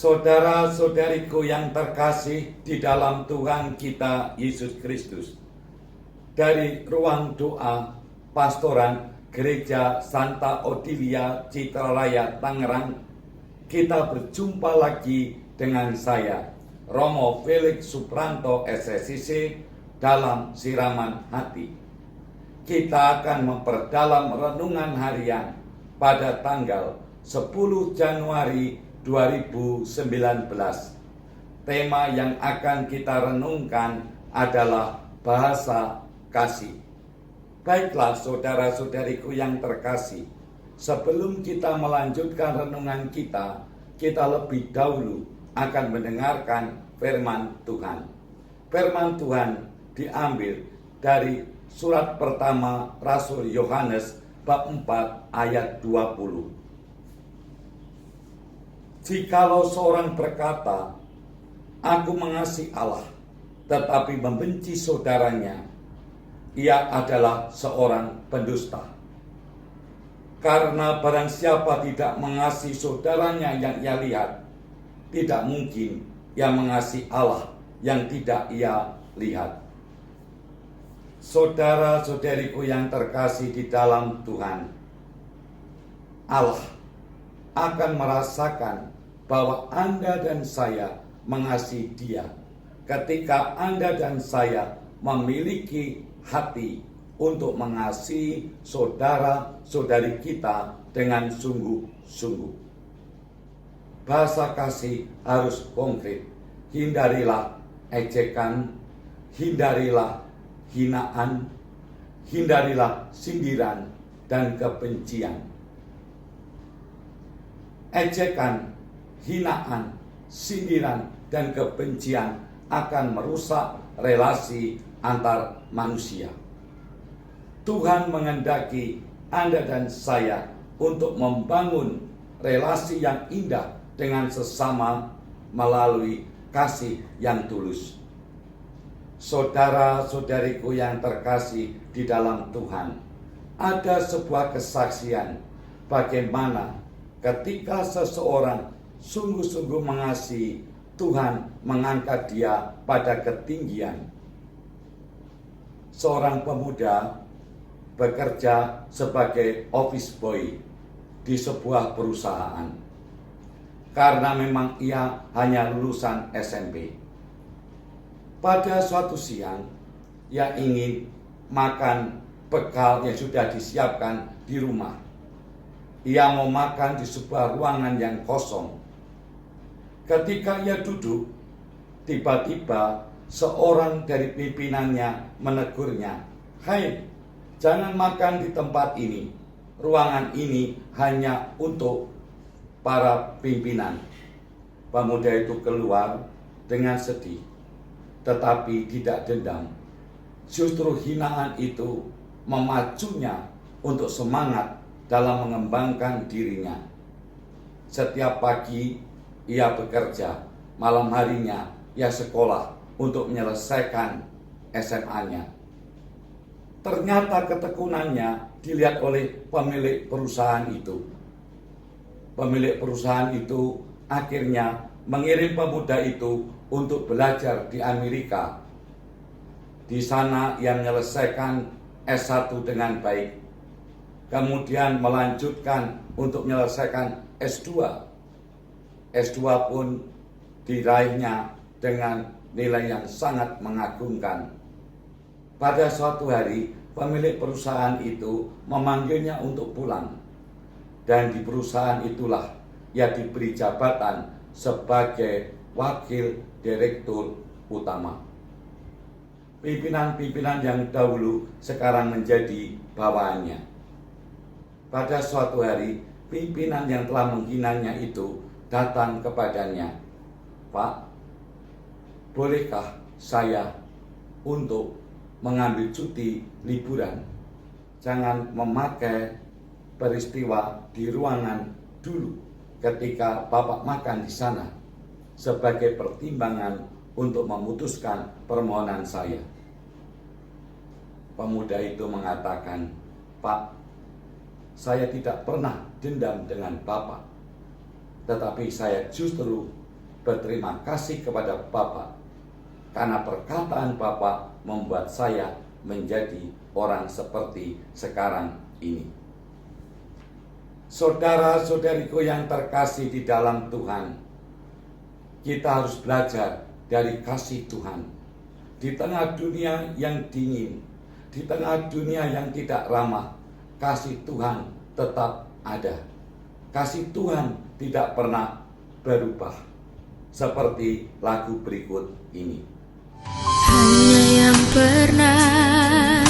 Saudara-saudariku yang terkasih di dalam Tuhan kita Yesus Kristus, dari ruang doa pastoran Gereja Santa Odilia Citralaya Tangerang, kita berjumpa lagi dengan saya, Romo Felix Supranto SSCC, dalam siraman hati. Kita akan memperdalam renungan harian pada tanggal 10 Januari 2019. Tema yang akan kita renungkan adalah bahasa kasih. Baiklah saudara-saudariku yang terkasih, sebelum kita melanjutkan renungan kita lebih dahulu akan mendengarkan firman Tuhan. Firman Tuhan diambil dari surat pertama Rasul Yohanes bab 4 ayat 20. Jikalau seorang berkata, aku mengasihi Allah, tetapi membenci saudaranya, ia adalah seorang pendusta. Karena barang siapa tidak mengasihi saudaranya yang ia lihat, tidak mungkin ia mengasihi Allah yang tidak ia lihat. Saudara-saudariku yang terkasih di dalam Tuhan, Allah akan merasakan bahwa Anda dan saya mengasihi Dia ketika Anda dan saya memiliki hati untuk mengasihi saudara-saudari kita dengan sungguh-sungguh. Bahasa kasih harus konkret. Hindarilah ejekan, hindarilah hinaan, hindarilah sindiran dan kebencian. Ejekan, hinaan, sindiran, dan kebencian akan merusak relasi antar manusia. Tuhan menghendaki Anda dan saya untuk membangun relasi yang indah dengan sesama melalui kasih yang tulus. Saudara-saudariku yang terkasih di dalam Tuhan, ada sebuah kesaksian bagaimana ketika seseorang sungguh-sungguh mengasihi, Tuhan mengangkat dia pada ketinggian. Seorang pemuda bekerja sebagai office boy di sebuah perusahaan. Karena memang ia hanya lulusan SMP. Pada suatu siang, ia ingin makan bekal yang sudah disiapkan di rumah. Ia mau makan di sebuah ruangan yang kosong. Ketika ia duduk, tiba-tiba seorang dari pimpinannya menegurnya, "Hai, jangan makan di tempat ini. Ruangan ini hanya untuk para pimpinan." Pemuda itu keluar dengan sedih, tetapi tidak dendam. Justru hinaan itu memacunya untuk semangat dalam mengembangkan dirinya. Setiap pagi ia bekerja, malam harinya ia sekolah untuk menyelesaikan SMA-nya. Ternyata ketekunannya dilihat oleh pemilik perusahaan itu. Pemilik perusahaan itu akhirnya mengirim pemuda itu untuk belajar di Amerika. Di sana ia menyelesaikan S1 dengan baik. Kemudian melanjutkan untuk menyelesaikan S2. S2 pun diraihnya dengan nilai yang sangat mengagumkan. Pada suatu hari, pemilik perusahaan itu memanggilnya untuk pulang. Dan di perusahaan itulah ia diberi jabatan sebagai wakil direktur utama. Pimpinan-pimpinan yang dahulu sekarang menjadi bawahannya. Pada suatu hari, pimpinan yang telah menghinanya itu datang kepadanya. "Pak, bolehkah saya untuk mengambil cuti liburan? Jangan memakai peristiwa di ruangan dulu ketika Bapak makan di sana sebagai pertimbangan untuk memutuskan permohonan saya." Pemuda itu mengatakan, "Pak, saya tidak pernah dendam dengan Bapak, tetapi saya justru berterima kasih kepada Bapa, karena perkataan Bapa membuat saya menjadi orang seperti sekarang ini. Saudara-saudariku yang terkasih di dalam Tuhan, kita harus belajar dari kasih Tuhan. Di tengah dunia yang dingin, di tengah dunia yang tidak ramah, kasih Tuhan tetap ada. Kasih Tuhan tidak pernah berubah. Seperti lagu berikut ini. Hanya yang pernah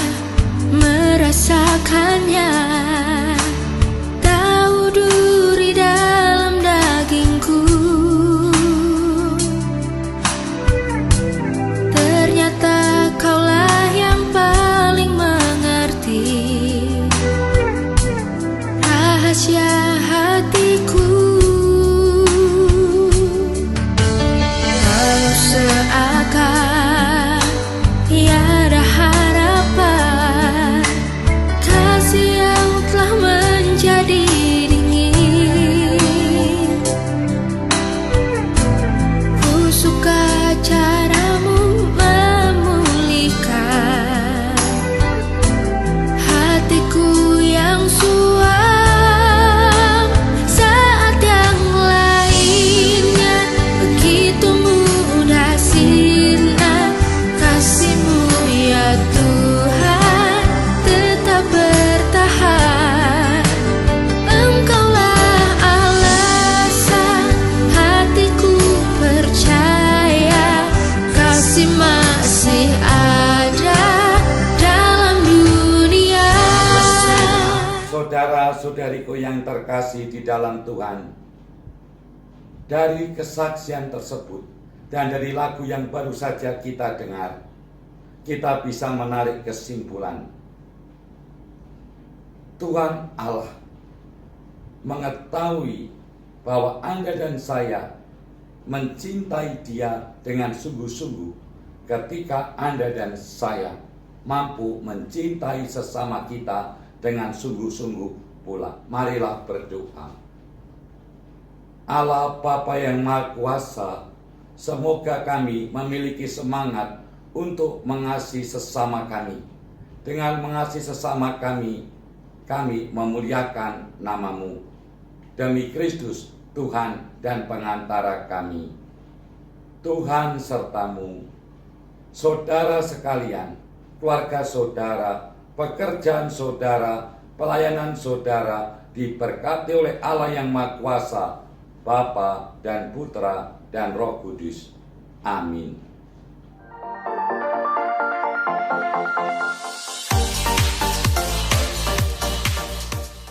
merasakannya tahu duri dalam dagingku. Ternyata kaulah yang paling mengerti rahasia hatiku. Kalau seakan tiada harapan, kasih yang telah menjadi dingin. Ku suka caramu memulihkan hatiku yang suam saat yang lainnya begitu mudah sirna. Kasih-Mu ya Tuhan tetap bertahan. Engkaulah alasan hatiku percaya kasih masih ada dalam dunia. Saudara-saudariku yang terkasih di dalam Tuhan, dari kesaksian tersebut dan dari lagu yang baru saja kita dengar, kita bisa menarik kesimpulan. Tuhan Allah mengetahui bahwa Anda dan saya mencintai Dia dengan sungguh-sungguh ketika Anda dan saya mampu mencintai sesama kita dengan sungguh-sungguh pula. Marilah berdoa. Allah Bapa yang Maha Kuasa, semoga kami memiliki semangat untuk mengasihi sesama kami. Dengan mengasihi sesama kami memuliakan nama-Mu. Demi Kristus, Tuhan dan pengantara kami. Tuhan sertamu. Saudara sekalian, keluarga saudara, pekerjaan saudara, pelayanan saudara diberkati oleh Allah yang Maha Kuasa, Bapa dan Putra dan Roh Kudus. Amin.